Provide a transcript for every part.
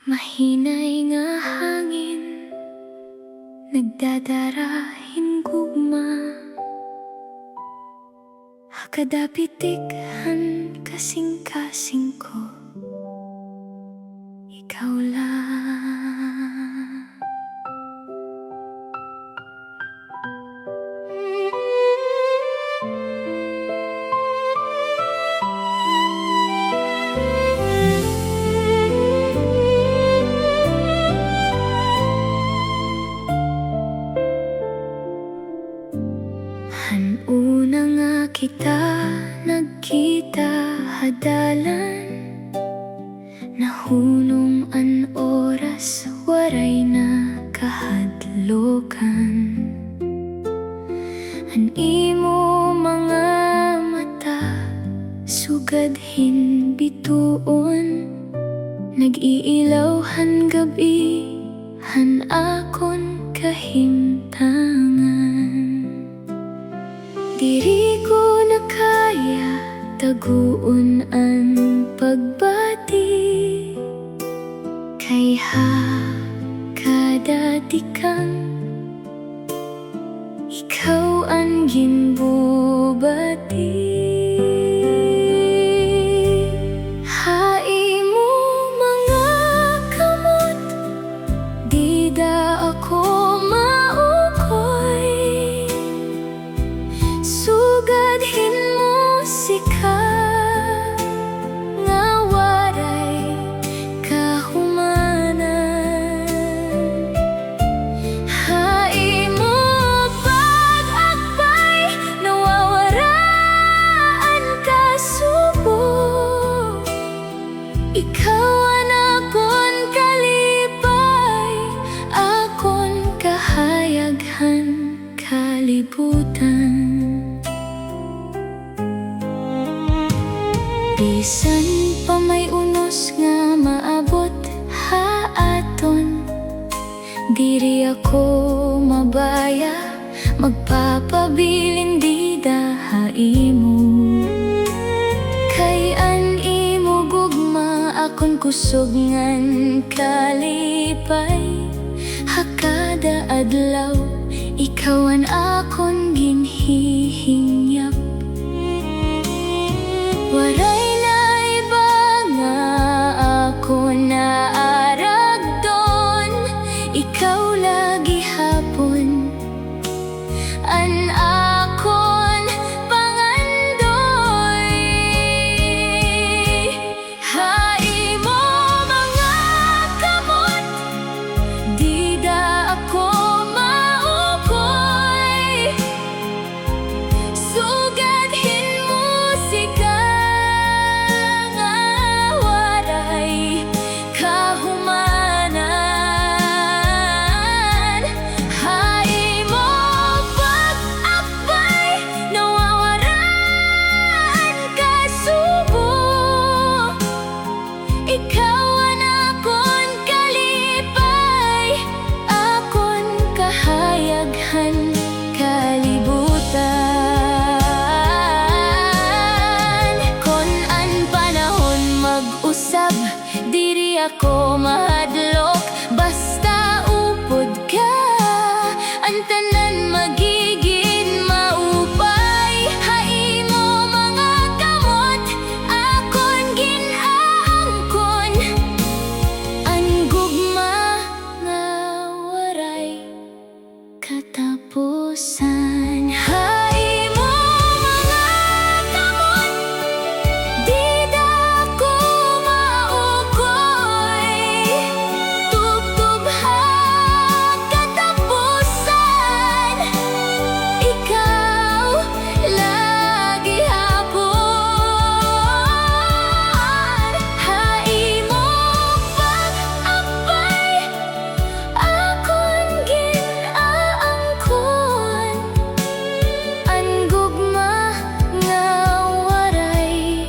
Mahinay nga hangin, nagdadarahin gugma. Hakadapitikhan kasing-kasing ko, ikaw lang. Hanuna nga kita nagkita hadalan, nahunong an oras waray na kahadlokan. An imo mga mata sugadhin bituon, nag-iilawhan gabi han akon kahimtangan. Diri ko na kaya taguon ang pagbati, kay kadati kang ikaw ang ginbubati. Haimo mga kamot, di da ako maukoy. Sugadhin mo sika nga waray kahumanan. Haimo pag-akbay, nawawaraan ka subo. Ikaw ang akon kalipay, akon kahayaghan kalibutan. Bisan pa may unos nga maabot haaton, diri ako mabaya, magpapabilin di dahaimo. Kay an imo gugma akon kusog ngan kalipay, hakada adlaw ikaw ang akon ginhihingyap. Waray na iba nga ako naaragdon, ikaw lagi hapon an akon pangandoy. Haimo mga kamot, di da ako maukoy. Sugadhin mo sika nga waray kahumanan. Haimo pag-akbay, nawawaraan ka subo. Ikaw ang akon kalipay, akon kahayaghan kalibutan. Kon an panahon mag-usab, diri ako mahadlok, basta upod ka, ang tanan magiging maupay. Haimo mga kamot, akon ginaangkon, ang gugma nga waray katapusan. Haimo mga kamot, di da ako maukoy. Tubtubha katapusan, ikaw lagi hapon. Haimo pag-akbay, akon ginaangkon, ang gugma nga waray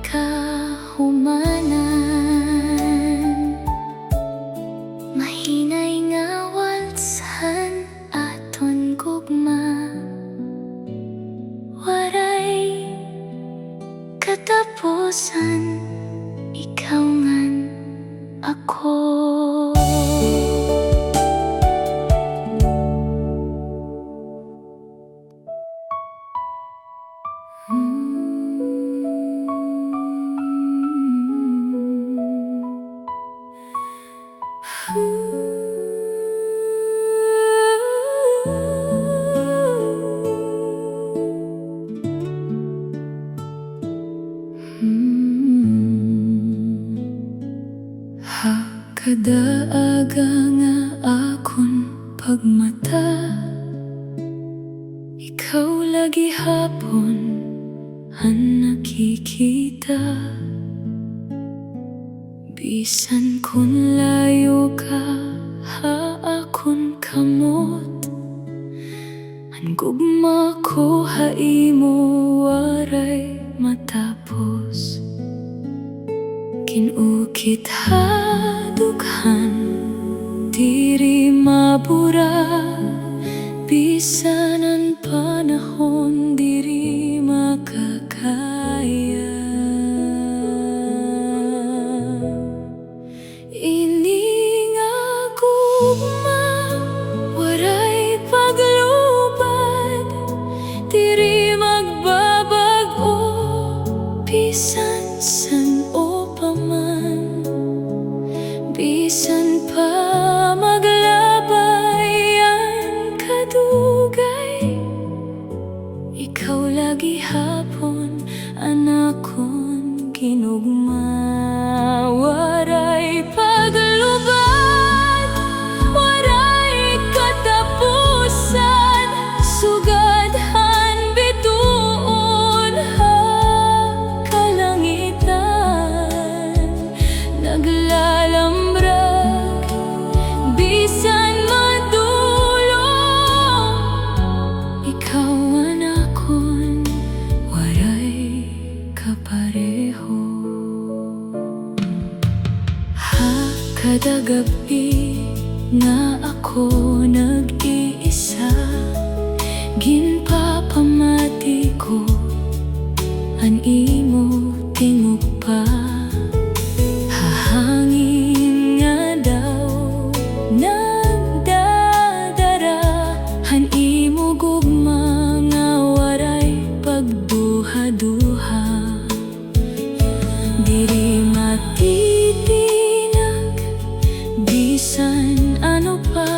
kahumanan. Mahinay nga walsan aton gugma, waray katapusan, ikaw ngan ako. Kadaaga nga akon pagmata, ikaw lagi hapon ang nakikita. Bisan kun layo ka, ha akon kamot. Ang gugma ko haimo waray matapos. Kinukit hadughan, diri mabura. Bisan ang panahon diri makakaya. Ini nga gugma, waray paglubad, diri magbabago. Bisan san o paman, bisan pa maglabay ang kadugay. Ikaw lagi hapon anakon ginugma. Waray paglubad, waray katapusan. Sugadhan bituon ha kalangitan, naglalambrag bisan madulo. Ikaw anakon waray kapareho. Kada gabi nga ako nag-iisa, ginpapamati ko ang imo tingog pa. Hahangin nga daw nagdadara, han imo gugma nga waray pagduha-duha. Diri matitinag bisan ano pa,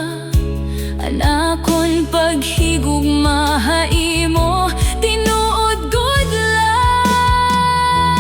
anakon paghigugma haimo tinuod good lang.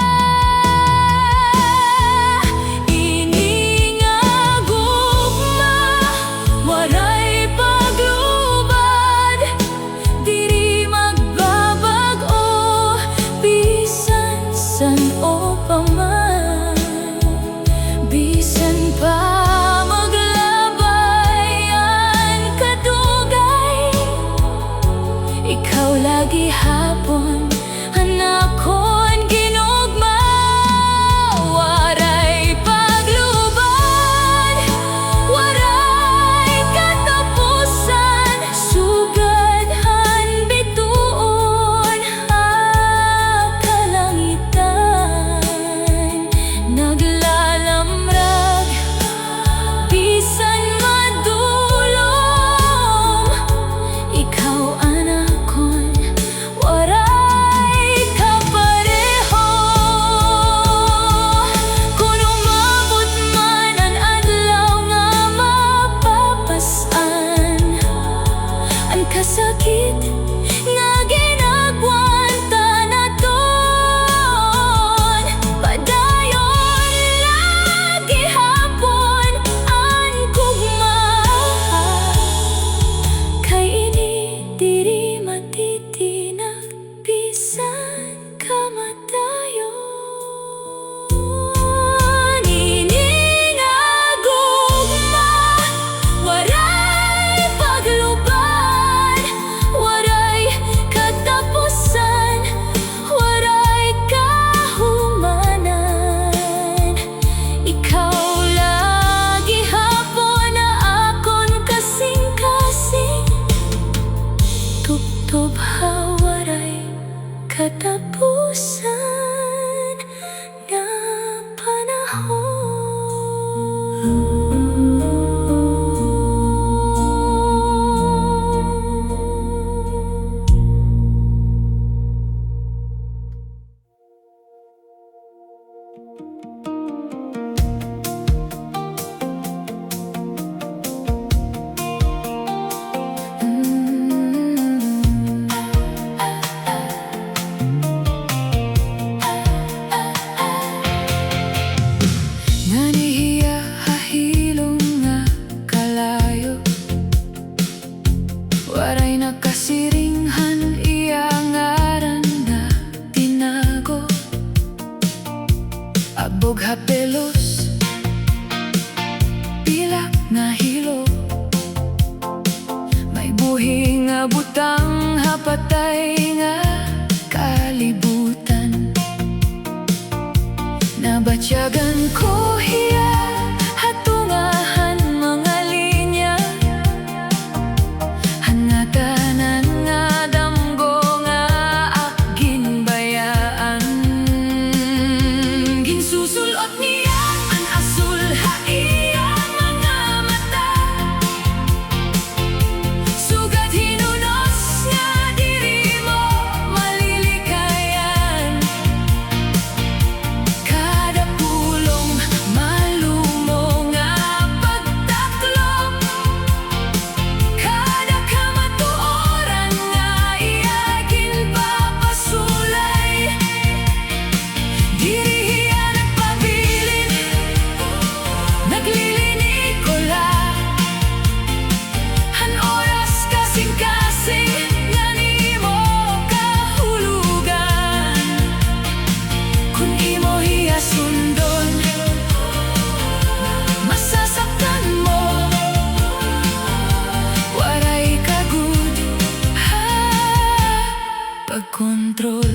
pagkontrol.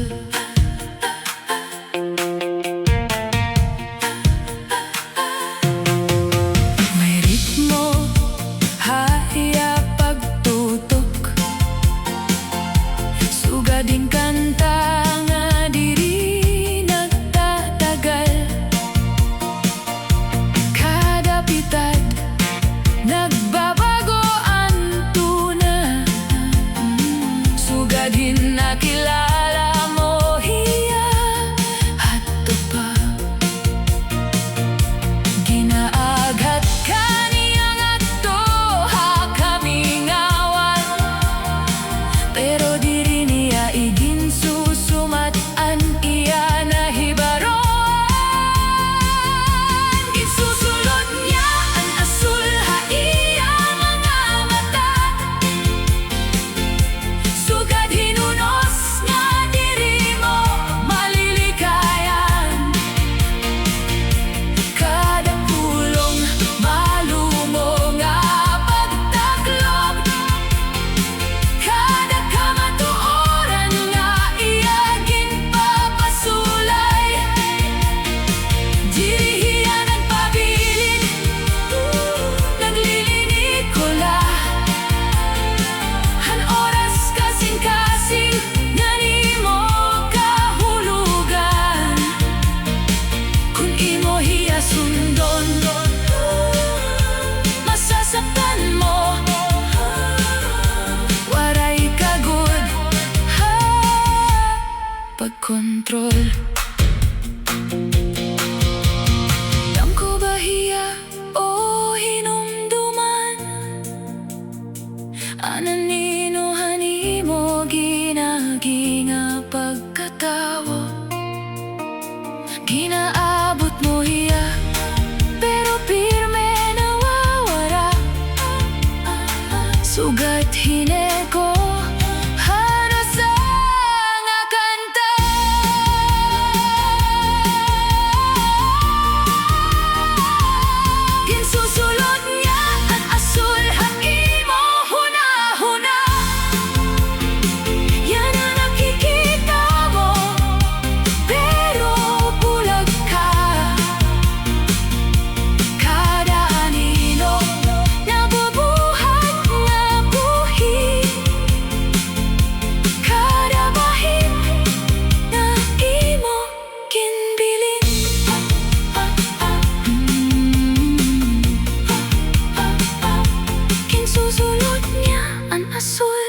May ritmo, haya pagtutok, sugading kanta nga diri nagtatagal. Kada pitad nagbabago ang tuna, sugadin na kilala mo hiya at tupa. Ginaaghat ka niyang ato ha kami ngawan, pero diri niya igin susumat an iya na hibaron. Isusulod niya ang asul ha iya mga mata, sugad hinunos nga diri mo malilikayan. Kada pulong malumo nga pagtaklog, kada kamatuoran nga iya ginpapasulay. Dirihiya nagpabilin, naglilinikola, han oras kasing-kasing nga nimo kahulugan. Kung imo hiya sundon, masasaktan mo. Waray kagud ha pagkontrol. Dangko ba hiya o hinumduman, ananinuhan imo ginagi nga pagkatawo. Ginaabot mo hiya, pero pirme nawawara. Sugat hineko hano sa nga kanta. Ginsusulod niya ang asul ang imo huna-huna. Yan ang nakikita mo, pero bulag ka. Kada anino nabubuhat nga buhi, kada bahid na imo kinbilin. Kinsusulod niya ang asul.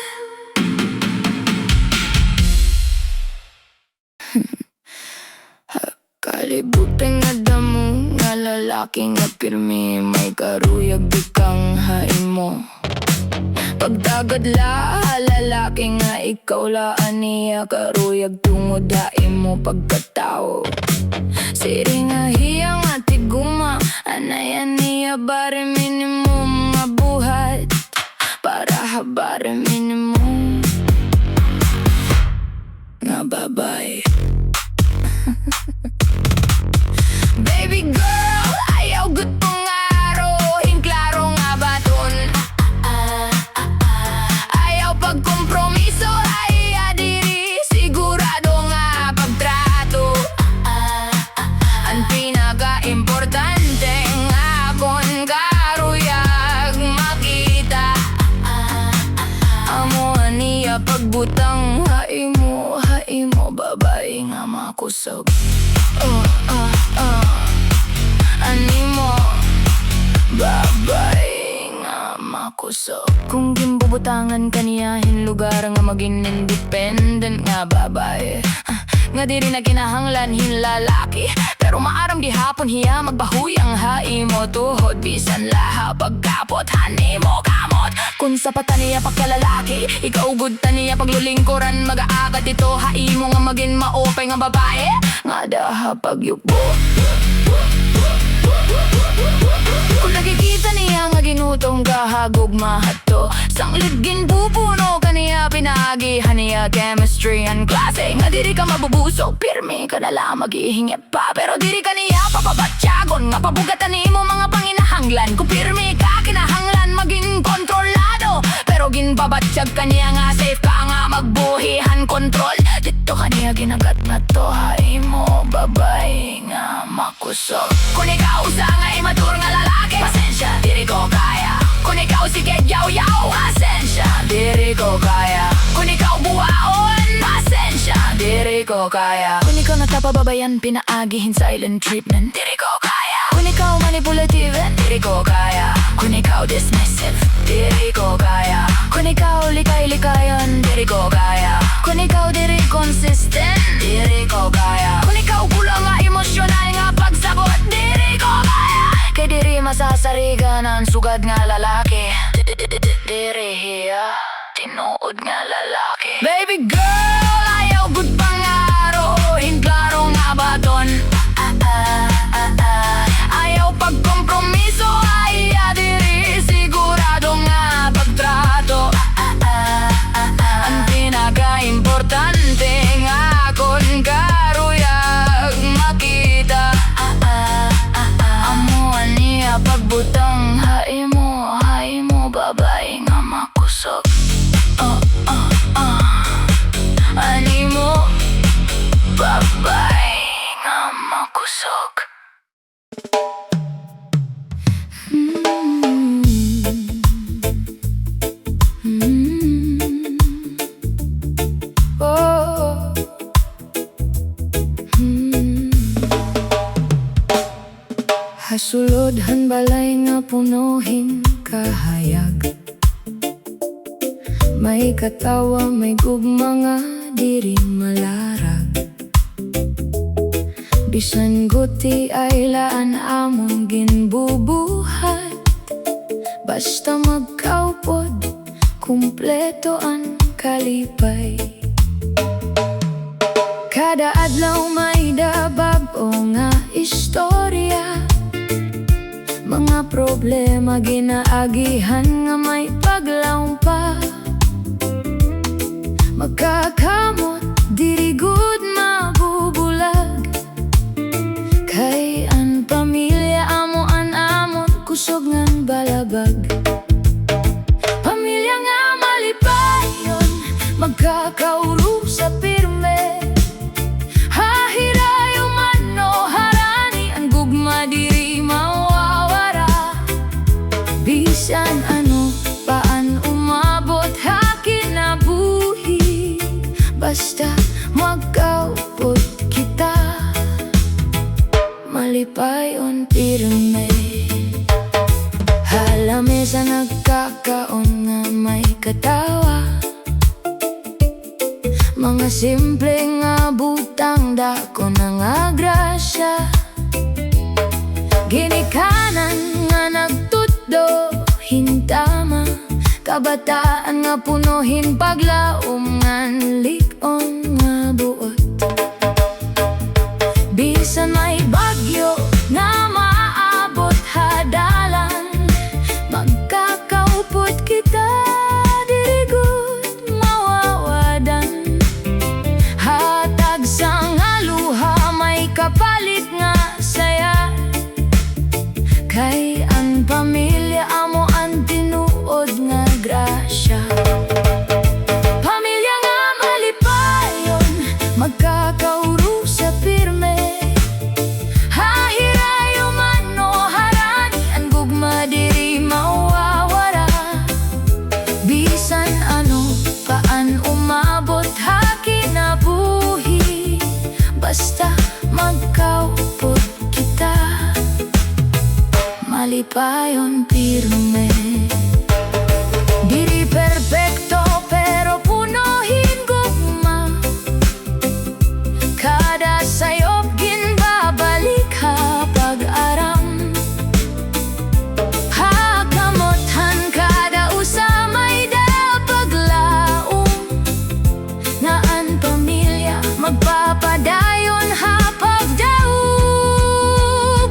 Kalibutan nga damo nga lalaki nga pirmi, may karuyag di kang hain mo. Pagtagad la lalaki nga ikaw laan niya, karuyag tungod hain mo pagkatao. Siri nga hiya nga tiguma, anayan niya bare minimum nga buhat, para habare minimum nga babay. Baby girl, ayaw gutong araw, hinklaro nga baton. Ayaw pagkompromiso, ay adiri, sigurado nga pagtrato. Ang pinaka-importante nga kon karuyag makita. Amo niya pagbutang haimo babae nga makusog. Animo babae nga makusog. Kung gimbubutangan kaniyahin lugar nga maging independent nga babae, nga diri na kinahanglan hin lalaki, pero maaram gihapon hiya magbahuyang haimo tuhod bisan laha pagkapot hanimo kamot. Kung sapatan niya pagkalalaki, ikaw gud taniya paglulingkuran mag-aagat ito haimo nga maging maopay nga babae nga daha pagyubo. Kung nakikita niya nga ginutong kahagog mahato, sanglid ginbubuno kaniya pinagihan niya chemistry and klase. Nga diri ka mabubusog, pirmi ka nalang maghihingip pa, pero diri ka niya papabatyagon nga pabugatan nimo mga panginahanglan. Kung pirmi ka kinahanglan maging kontrolado, pero ginbabatsyag ka niya nga safe ka nga magbuhihan kontrol. To kaniya ginagat na to hay mo babay nga makusog. Kung ikaw usa nga imatur nga lalaki, pasensya, diri ko kaya. Kung ikaw sige yaw-yaw, pasensya, diri ko kaya. Kung ikaw buwaon, pasensya, diri ko kaya. Kung ikaw natapababayan, pinaagihin silent treatment, diri ko kaya. Kung ikaw manipulative, diri ko kaya. Kung ikaw dismissive, diri ko kaya. Kung ikaw likay-likayan, diri ko kaya. Kung ikaw diri consistent, diri ko kaya. Kung ikaw kulang nga emosyonal nga pagsagot, diri ko kaya. Kay diri masasarigan ang sugad nga lalaki, diri hiya tinuod nga lalaki. Baby girl, ayaw gud pangarohin, klaro nga baton. Ayaw pagkompromiso, ay diri sigurado nga pagtrato. Ang pinaka-importante nga kon karuyag makita. Amuan niya pagbutang hai mo babay nga makusog. Ani mo babay nga makusog. Hasulodhan balay nga punuhin kahayag. May katawa, may gugma nga diri malarag. Bisan guti ay laan among ginbubuhat. Basta magkaupod, kumpleto ang kalipay. Kada adlaw may dabab o nga istorya. Mga problema ginaagihan nga may paglaong pa. Magkakamot, diri gud mabubulag. Kay ang pamilya amo an amon kusog ngan balabag. Pamilya nga malipayon, magkakauro sa pirme. Hahirayo man no harani, ang gugma diri mawawara. Bisan ano paan umabot hakin na buhi. Basta magkaupod kita, malipayon pirme. Halamesa nagkakaon nga may katawa. Mga simple nga butang dako na nga grasya. Ginikanan nga nagtutdo hintama. Kabataan nga punuhin paglaom ngan likon nga buot. Bisan may bagyo na maabot hadalan, magkakaupod kita, diri gud mawawadan. Hatag sang aluha, may kapalit nga saya. Kay ang pamilya amo ang tinuod nga grasya. Pamilya nga malipayon, magkakauro sa pirme. Hahirayo man no harani, ang gugma diri mawawara. Bisan ano paan umabot hakin na buhi. Basta magkaupod kita, malipayon pirme. Diri perfecto pero punuhin gugma. Kada sayop ginbabalik ha pag-aram. Hakamothan kada usa may dapaglaom. Nga ang pamilya magpapadayon ha pagdaog.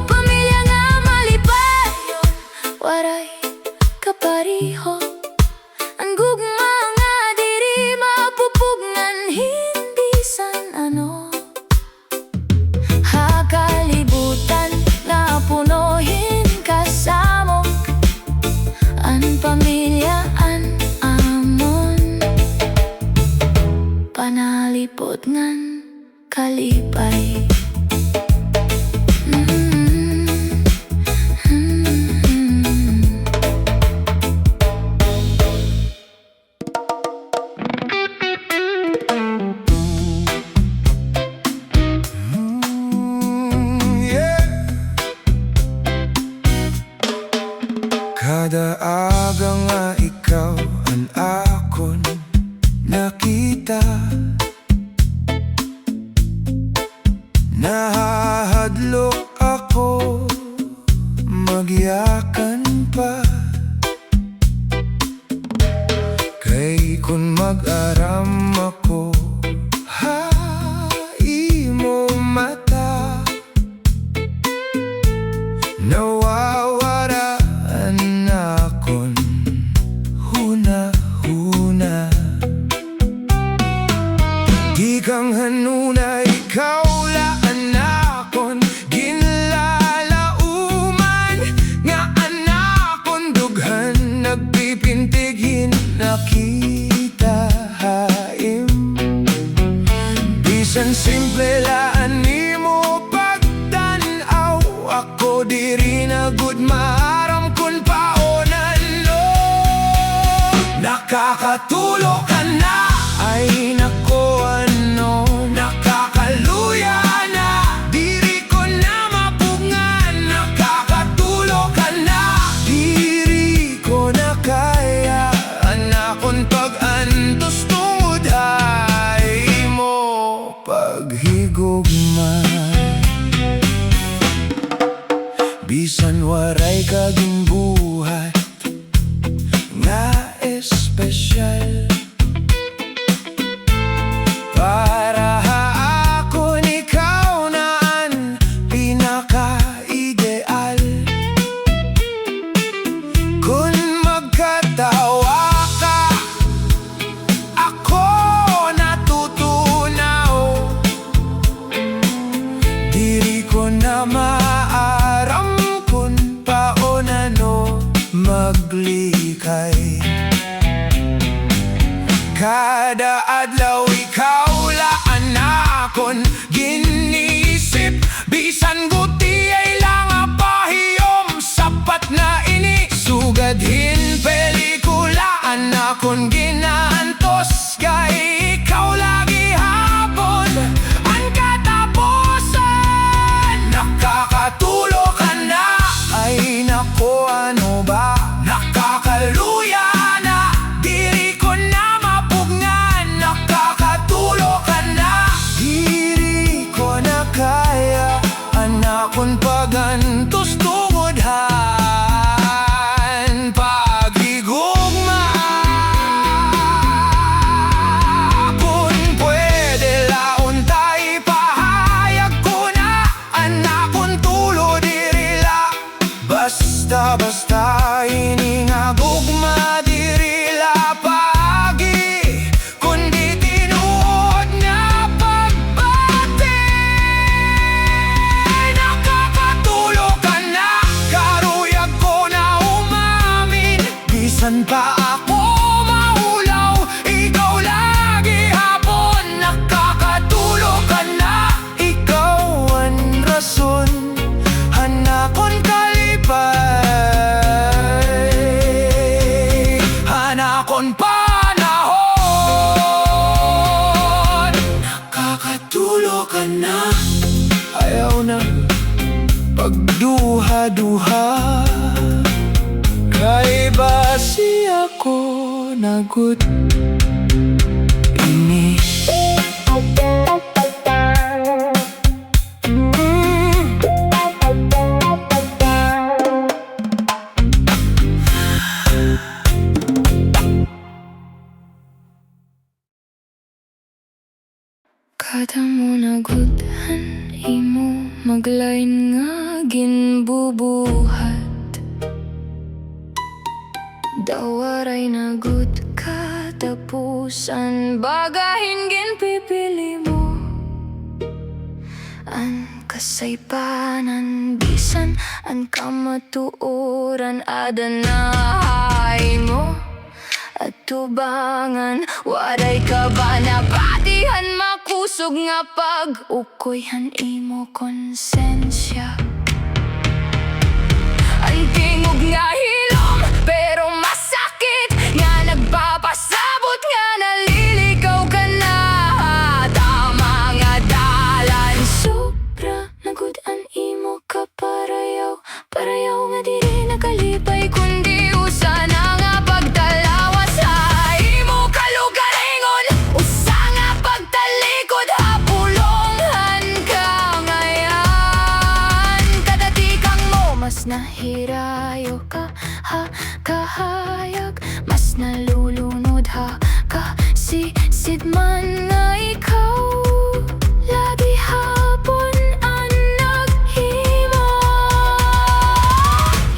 Pamilya nga malipayon, waray kapariho. Ang gugma nga diri mapupugnan, hindi san ano. Hakalibutan na punuhin kasamo. Ang pamilya an amon, panalipot ngan kalipay. Kada aga nga ikaw ang akon nakita, nahahadlok ako magyakan pa. Kay kun mag-aram ako imo mata, nawawaraan akon huna-huna. Di kang hanuna, ikaw laan akon ginlalauman, nga anakon dughan nagpipintigin nakita haim. Bisan simple laan nimo pagtanaw, ako diri na gud maaram kun paonan no. Nakakatulo ka na, ay nako ano, nakakaluya na, diri ko na mapungan. Nakakatulo ka na, diri ko na kaya, anakon pag-antos tungod ay mo paghigugma. Bisan waray kaging buhat nga espesyal, para akon ikaw na ang pinaka-ideal. Kung magkatawa ka, ako natutunaw, diri ko na maaram kun paonano maglikay. Kada adlaw ikaw laan akon ginisip, bisan guti ay lang pahiyom, sapat na ini sugadhin pelikulaan akon ginaantos. Kay ikaw lagi hapon ang katapusan. Nakakatulo ka na, ay nako ano ba, nakakaluya na, diri ko na mapungan. Nakakatulo ka na, diri ko na kaya, anakon pagantos tungodhan paghigugma. Kung pwede laon tayo pahayag ko na, anakon tulo diri la, basta-basta ini nga gugma diri la pagi, kundi tinuod nga pagbati. Nakakatulo ka na, karuyag ko na umamin, bisan pa ako mahulaw, ikaw lagi hapon. Nakakatulo ka na, ikaw ang rason, hanakon kalipay, hanakon panahon. Nakakatulo ka na, ayaw na pagduha-duha, kay basi ako nagut ini. Kada mo nagudhan, imo maglain nga ginbubuhat. Dawaray nagud ka tapusan, bagahin ginpipili mo. An kasaypanan, bisan an kamatuoran, adanahay mo at tubangan. Waray ka ba na patihan maku kusog nga pag-ukuyhan imo konsensya. Ang tingog nga hilom, pero masakit nga nagpapasabot nga naliligaw ka na. Tama nga dalan, sobra nagud-an imo ka parayaw. Parayaw nga diri nakalipay kundi usa na nga pagtalawas sa imo kalugaringon. Usa nga pagtalikod hapulonghan ka ngayon. Kadatikang mo mas nahirayo ka kahayag, mas nalulunod sisid man nga ikaw. Lagi hapon ang naghimo.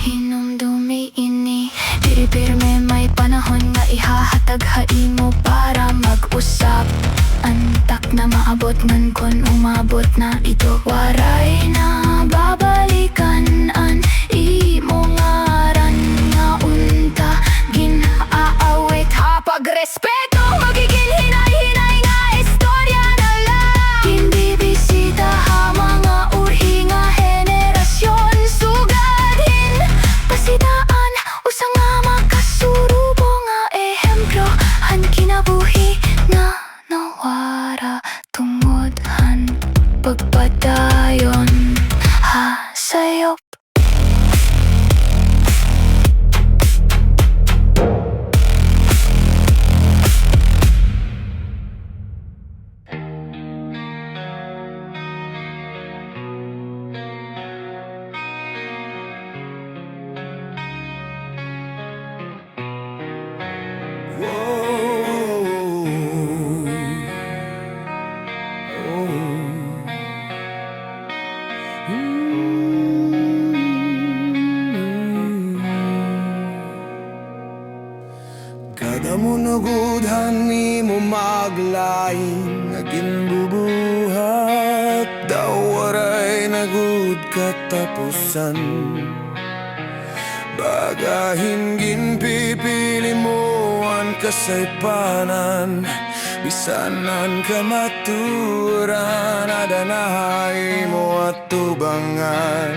Hinumdumi ini, diri pirme may panahon nga ihahatag haimo para mag-usap. Antak na maabot ngan kon umabot na ito. Waray na babalikan an imo ngaran nga unta ginaawit ha pagrespeto. Magiging hinay-hinay nga istorya na lang. Hindi bisita ha mga urhi nga henerasyon. Sugadhin pasitaan usa nga makasurubo nga ehemplo. Han kinabuhi nga nawara tungod han pagpadayon ha sayop. Kada mo nagudhan mi mo maglaing naging bubuhat. Daw waray nagud katapusan. Bagahin ginpipili mo ang kasaypanan. Bisanan ka maturan, adanahay mo at tubangan.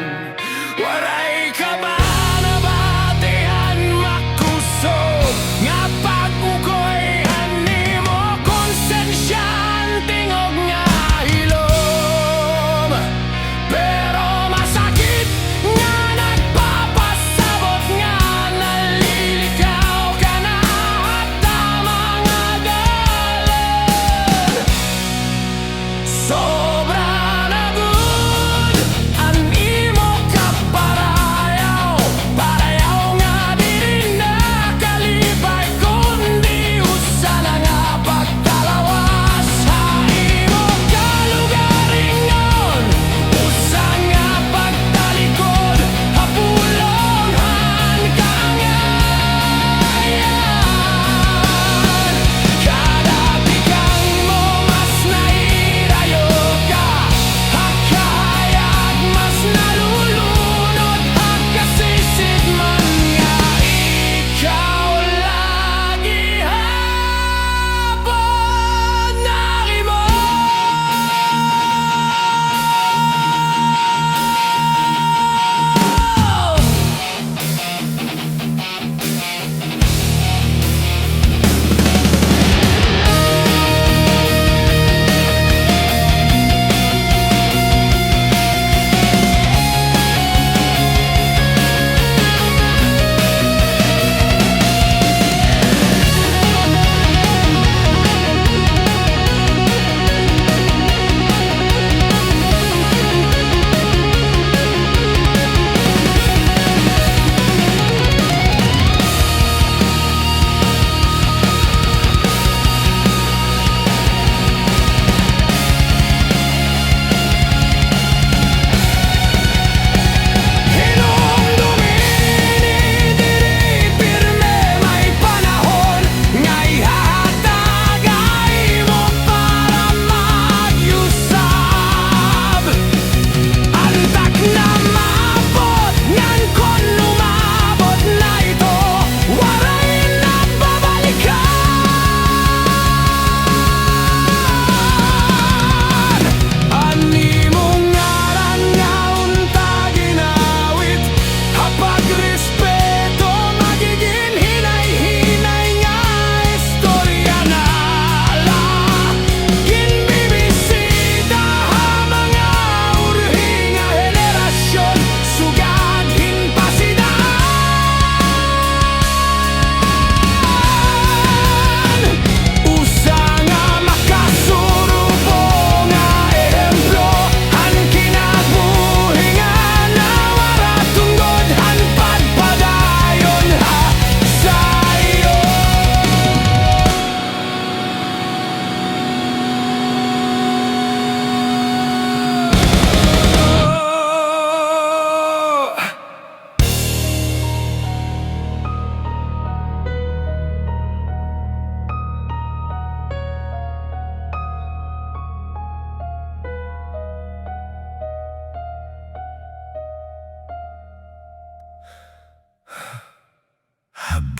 Waray ka ba nabatian makusog nga pag-ukoy animo konsensya. Ang tingog nga hilom, pero masakit nga nagpapasabot nga naliligaw ka na. At tama nga dalan, sobra na good ang imo ka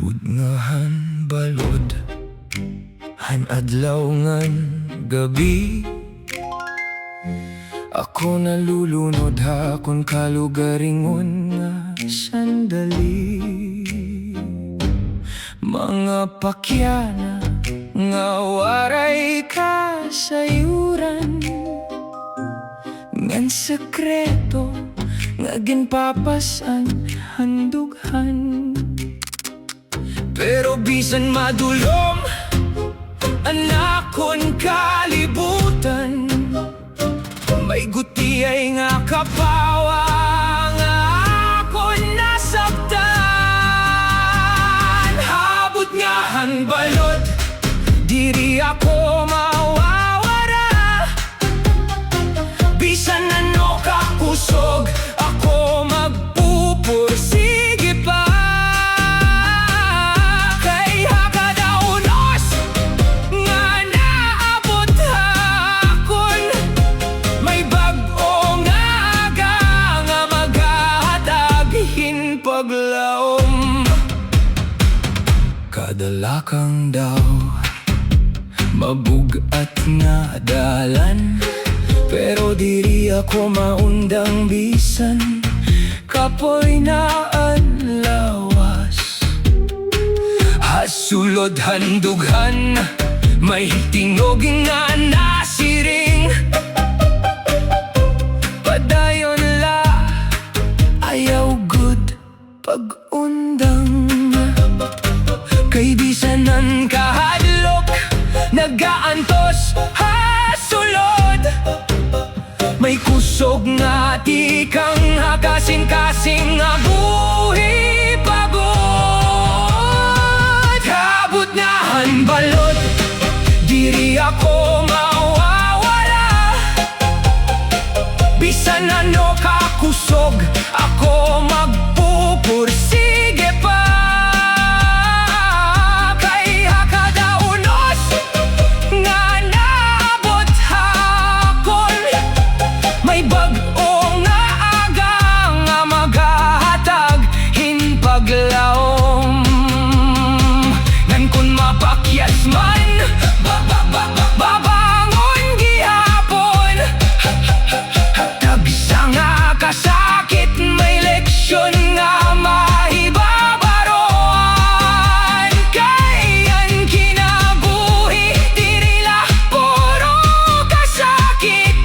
Hapud ngahan balod, han adlaw ngan gabi. Ako nalulunod ha kung kalugaringon nga sandali. Mga pakyana nga waray kasayuran, ngan sekreto nga ginpapasan handughan. Pero bisan madulom anakon kalibutan, may gutiyay nga kapawa nga akon nasabtan. Habot nga han balod, diri ako mawawara. Bisan ano kakusog, ako magpupursige pa. Kay hakadaunos nga naabot hakon, may bag-o nga aga nga maghataghin paglaom. Kadalakang daw mabugat nga dalan, pero diri ako maundang bisan kapoy na ang lawas. Hasulod handughan, may tingog nga nasiring. Padayon la, ayaw good pag-undang. Kay bisanan kahadlok, nagaantos hasulod. May kusog nga di kang hakasin-kasing nga buhi pagod. Habot nga han balod, diri ako mawawala. Bisan ano kakusog, ako magpupursige pa. Kay hakadaunos nga naabot hakon, may bag-o nga aga nga maghahatag hinpaglaom. Ngan kun mapakyas man, babangon gihapon. Tagsa nga kasakit, may leksyon nga mahibabaroan. Kay ang kinabuhi, dirila puro kasakit.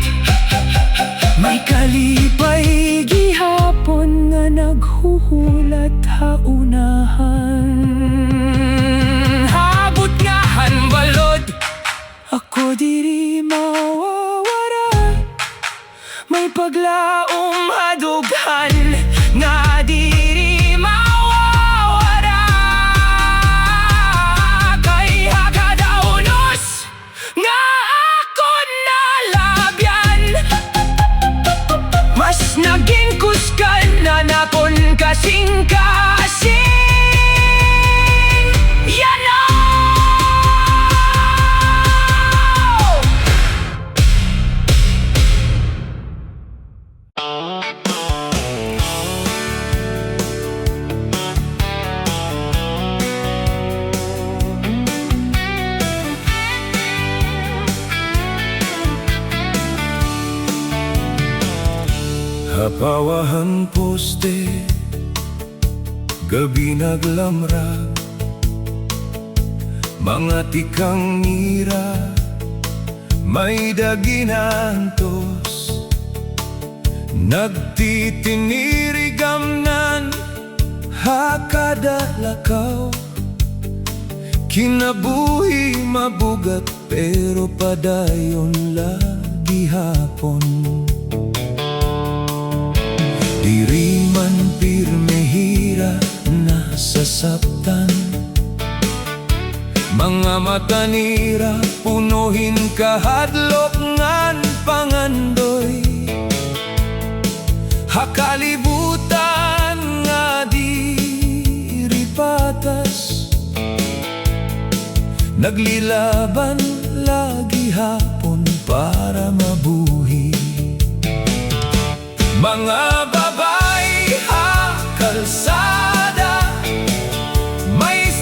May kalipay gihapon nga naghuhulat haunahan. Habot nga han balod, ako diri mawawara. May paglaom hadughan nga diri mawawara. Kay hakadaunos nga ako nalabyan, mas naging kuskan na nakon kasing-kasing. Yan na! Hapawahan poste, gabi naglamrag. Mga tikang nira, may daginantos. Nagtitinirigamnan hakadalakaw. Kinabuhi mabugat, pero padayon lagi hapon. Diri man pirme hira nasasaptan, mga mata nira punuhin kahadlok ngan pangandoy. Hakalibutan nga diri patas, naglilaban lagi hapon para mabuhi. Mga babae kalsada, may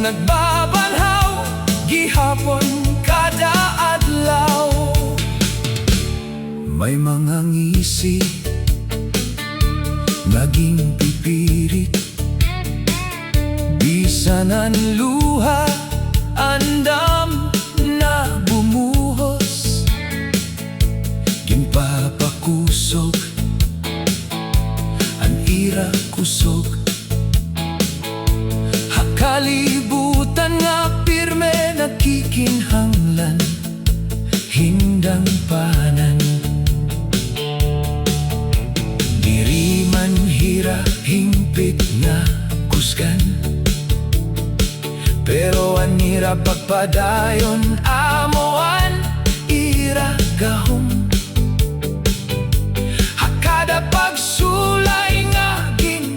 nagbabanhaw gihapon kada adlaw. May mga ngisi naging pipirit, bisan ang luha andam na bumuhos. Ginpapakusog ang ira kusog, hakalibutan nga pirme nakikinhanglan, hindang panan. Diri man hira hingpit nga kusgan, pero ang ira pagpadayon amoan ira gahom. Hakada pagsulay nga ginaagian,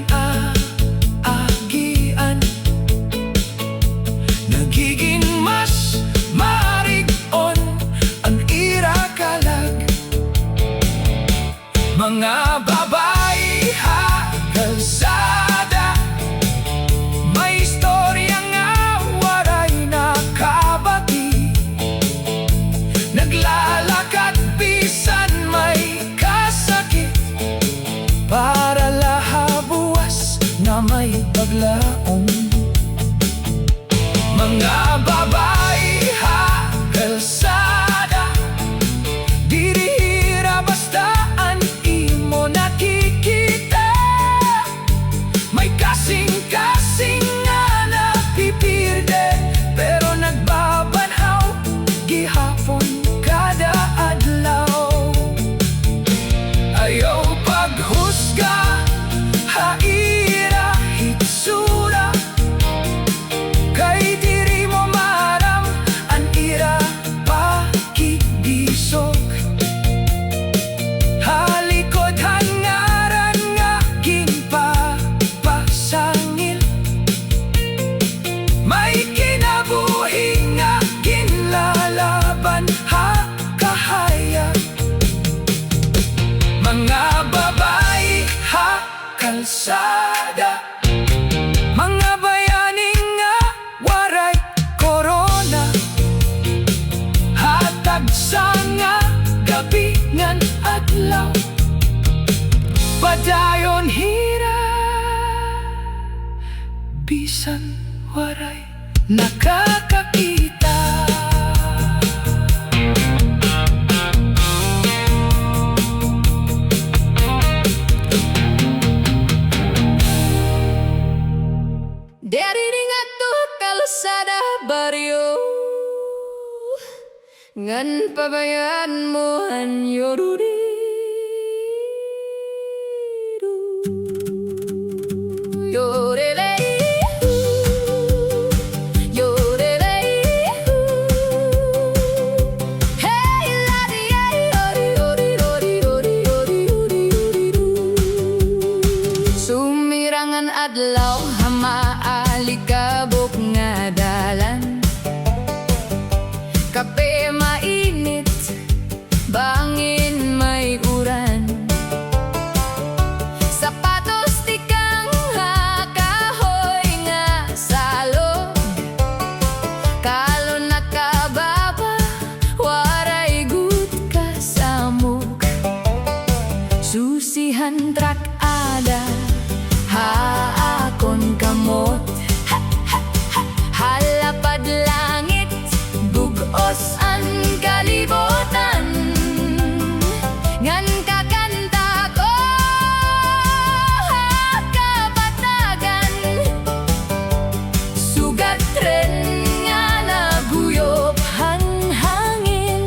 nagiging mas marig-on ang ira kalag. Mga babae ha kalsada, may istorya nga waray nakabati. Naglalakad bisan may kasakit, para lahabuwas na may paglaong. Mga babae ha kalsada, dirihira bastaan imo nakikita. May kasing-kasing nga napipirde, pero nagbabanhaw gihapon kada adlaw. Ayaw paghusga haira hitsura, kay diri mo maram ang ira pakibisok. Halikod hangaran nga ginpapasangil, may kinabuhi nga ginlalaban ha kahayag. Mga babae ha kalsada, mga bayani nga waray korona, hatag sa nga gabi ngan adlaw. Padayon hira bisan waray nakakakita. Dari nga to kalsada baryo, ngan pabayan mo ang yoruriru. Yorelay, yorelay, hey ladi ay ori ori ori ori ori ori ori. Sumirangan adlaw maalikabok nga dalan, kape mainit, bangin may uran. Sapatos tikang hakahoy nga salog, kalon nakababa waray gut kasamok. Susihan trak ada haakon kamot, halapad langit bugos ang kalibutan. Ngan kakanta ko kapatagan, sugat tren nga naguyop ang hangin.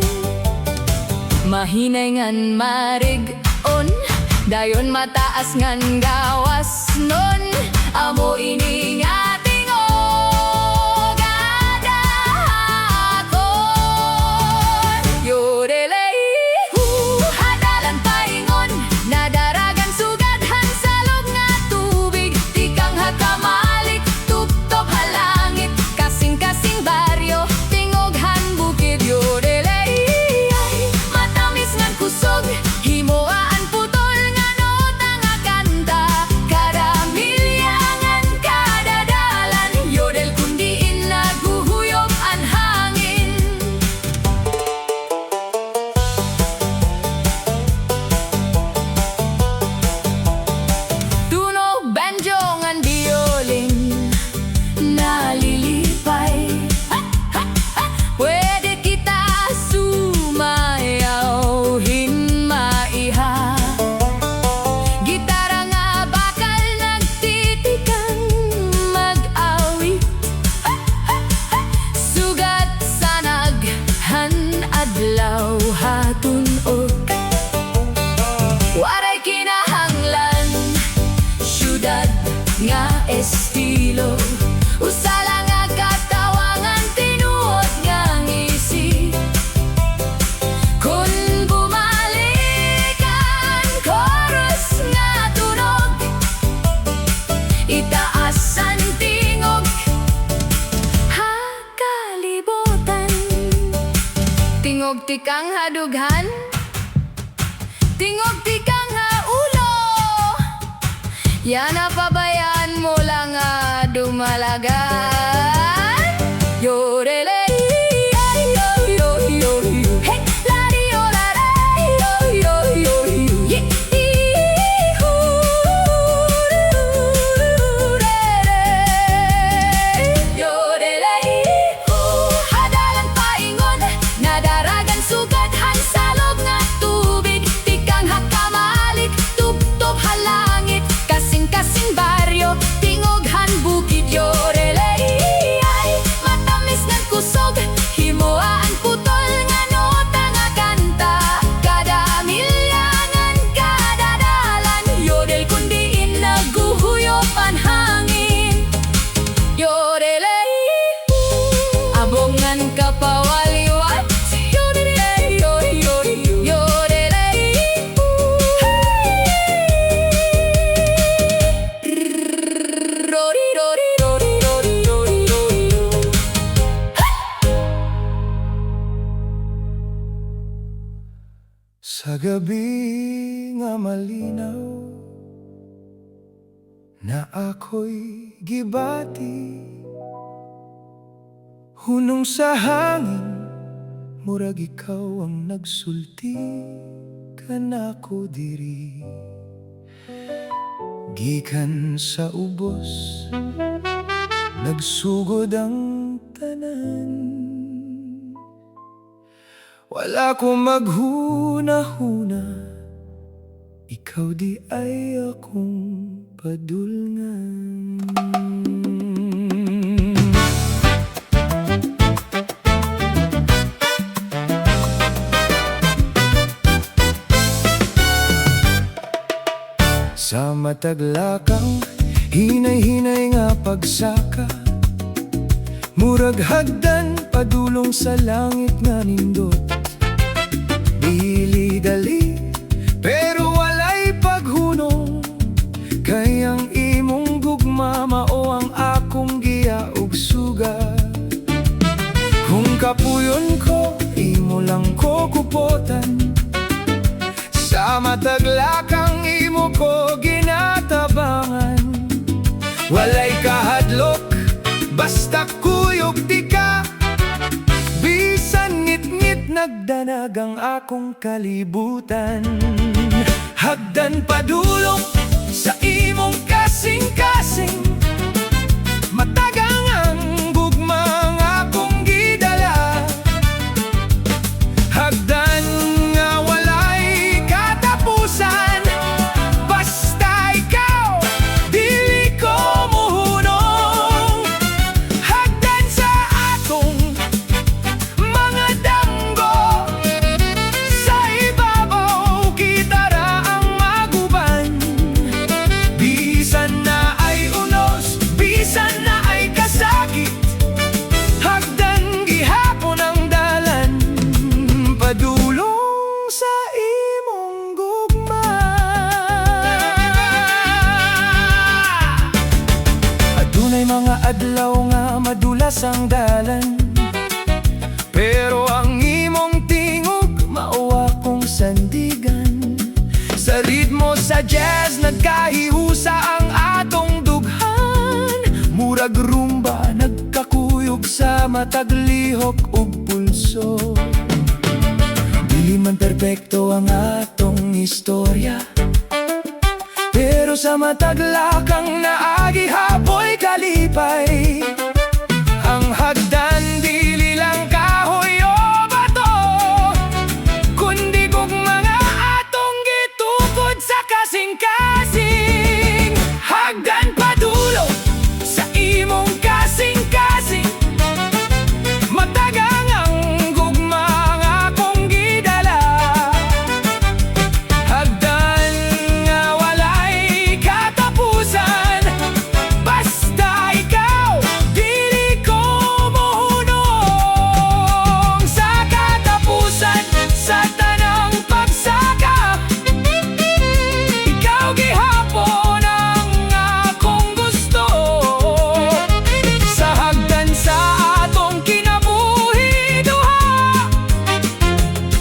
Mahinay ngan marig-on, dayon mataas ngan gawas nun. Amo ini nga tingog adahakon. Yorelay, hadalan paingon, nadaragan sugadhan salog nga tubig. Tikang hakamalik, tuptop halangit, kasing-kasing baryo, tingoghan bukid. Yorelay, matamis ngan kusog, himoaan putol nga nota nga kanta, kada milya ngan kada banjo ngan violin nalilipay. Pwede kita sumayaw hinmaiha. Gitara nga bakal nagtitikang mag-awit. Sugat sa naghan adlaw hatunog. Waray kinahanglan syudad nga estilo. Usala nga katawangan tinuod nga ngisi. Kung bumalik ang chorus nga tunog, itaas ang tingog hakalibutan. Tingog tikang hadughan, tingog tikang haulo. Yan pabayaan mo lang dumalagan. Yorele yo yo yo yo. Hey la di yo la la yo yo yo yo. Yorele hadalan paingon nadaragan sugat han salog nga tubig. Tikang hakamalik tub-tub halangit. Kasing-kasing baryo tingoghan bukid. Yorele ay matamis nga kusog himoaan putol nga nota nga kanta. Kada milyangan kada dalan yodel kundi naguhuyop ang hangin. Yorele abongan kapawaliwat. Yorele yo yo yo. Yorele rori rori rori rori rori rori. Sa gabi nga malinaw na ako'y gibati, hunong sa hangin murag ikaw ang nagsulti kanako diri. Gikan sa ubos nagsugod ang tanan. Wala ko maghuna-huna, ikaw di ay akong padulngan. Sa mataglakang hinay-hinay nga pagsaka, murag hagdan padulong sa langit nga nindot. Dili-dali pero walay paghunong, kayang imong gugma mao ang akong giya ug suga. Kung kapuyon ko imo lang ko kupotan, sa mataglakang imo ko ginatabangan. Walay kahadlok basta kuyog di ka. Bisan ngit-ngit nagdanag ang akong kalibutan. Hagdan padulong sa imong kasing-kasing, matagang ang gugma ang akong gidala. Hagdan nga walay katapusan, basta ikaw dili ko muhunong. Hagdan sa atong mga danggo, sa ibabaw kita ra ang maguban. Bisan na ay unos, bisan na ay kasakit, hagdan gihapon ang dalan padulong sa imong gugma. Adunay mga adlaw nga madulas ang dalan, pero ang imong tingog mao akong sandigan. Sa ritmo sa jazz nagkahiusa ang atong dughan, murag rumba nagkakuyog sa mataglihok ug pulso. Dili man perpekto ang atong istorya, pero sa mataglakang naagi hapoy kalipay. Ang hagdan dili lang kahoy o bato, kundi kog mga atong gitukod sa kasing-kasing. Hagdan padulo sa imong kasing-kasing, matagang ang gugma nga akong gidala. Hagdan nga walay katapusan, basta ikaw dili ko mohunong. Sa katapusan sa tanang pagsaka, ikaw gihapon ang akong gusto. Sa hagdan sa atong kinabuhi duha,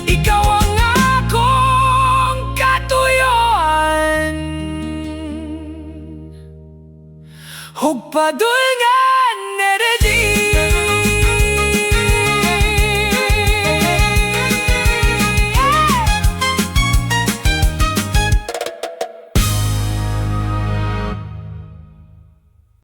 ikaw ang akong katuyuan. Hugpadul nga